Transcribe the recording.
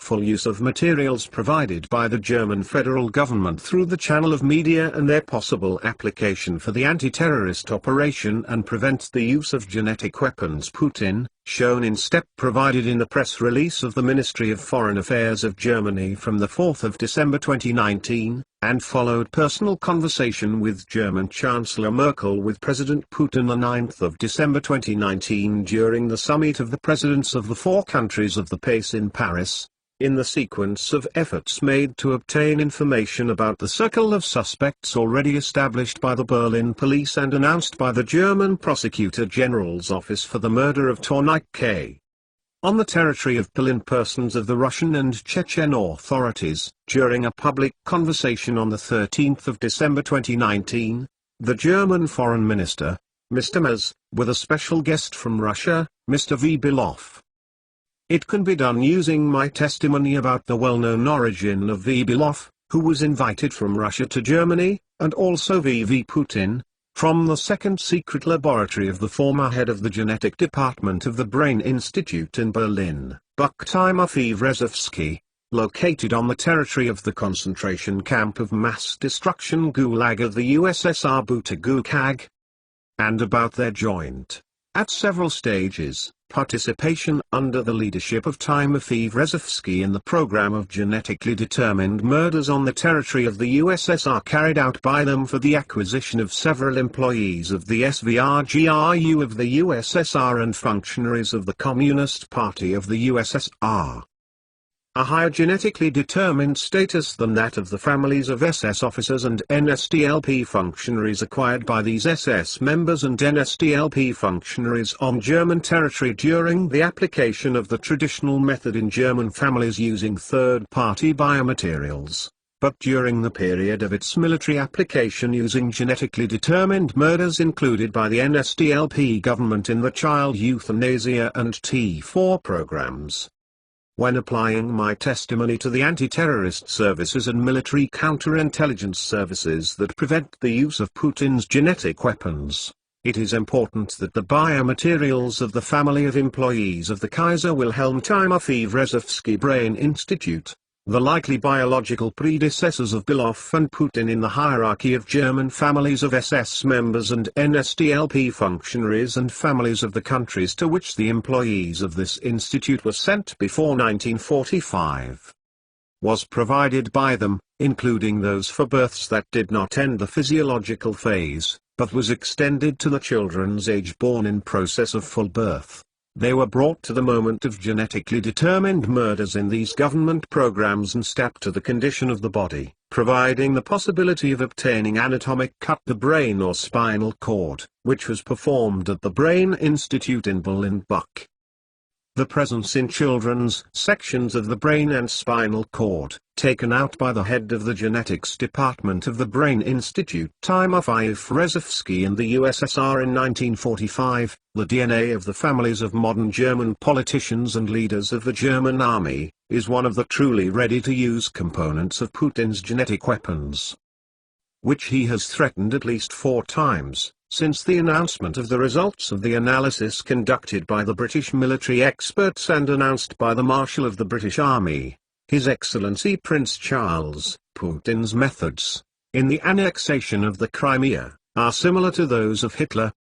successful use of materials provided by the German federal government through the channel of media and their possible application for the anti-terrorist operation and prevent the use of genetic weapons. Putin, shown in step provided in the press release of the Ministry of Foreign Affairs of Germany from the 4th of December 2019, and followed personal conversation with German Chancellor Merkel with President Putin the 9th of December 2019 during the summit of the presidents of the four countries of the PACE in Paris, in the sequence of efforts made to obtain information about the circle of suspects already established by the Berlin police and announced by the German Prosecutor General's office for the murder of Tornike K. On the territory of Berlin, persons of the Russian and Chechen authorities, during a public conversation on the 13th of December 2019, the German Foreign Minister, Mr. Maz, with a special guest from Russia, Mr. V. Belov. It can be done using my testimony about the well-known origin of V. Belov, who was invited from Russia to Germany, and also V. Putin, from the second secret laboratory of the former head of the genetic department of the Brain Institute in Berlin, Timofey Rzewski, located on the territory of the concentration camp of mass destruction Gulag of the USSR Butagukag, and about their joint, at several stages, participation under the leadership of Timofey Rzewski in the program of genetically determined murders on the territory of the USSR carried out by them for the acquisition of several employees of the SVRGRU of the USSR and functionaries of the Communist Party of the USSR. A higher genetically determined status than that of the families of SS officers and NSDLP functionaries acquired by these SS members and NSDLP functionaries on German territory during the application of the traditional method in German families using third-party biomaterials, but during the period of its military application using genetically determined murders included by the NSDLP government in the child euthanasia and T4 programs. When applying my testimony to the anti-terrorist services and military counterintelligence services that prevent the use of Putin's genetic weapons, it is important that the biomaterials of the family of employees of the Kaiser Wilhelm Timofey Rzewski Brain Institute, the likely biological predecessors of Belov and Putin in the hierarchy of German families of SS members and NSDLP functionaries and families of the countries to which the employees of this institute were sent before 1945, was provided by them, including those for births that did not end the physiological phase, but was extended to the children's age born in process of full birth. They were brought to the moment of genetically determined murders in these government programs and stepped to the condition of the body, providing the possibility of obtaining anatomic cut the brain or spinal cord, which was performed at the Brain Institute in Berlin-Buck. The presence in children's sections of the brain and spinal cord, taken out by the head of the genetics department of the Brain Institute Timofey Rzewski in the USSR in 1945, the DNA of the families of modern German politicians and leaders of the German army, is one of the truly ready-to-use components of Putin's genetic weapons, which he has threatened at least 4 times, since the announcement of the results of the analysis conducted by the British military experts and announced by the Marshal of the British Army, His Excellency Prince Charles. Putin's methods, in the annexation of the Crimea, are similar to those of Hitler,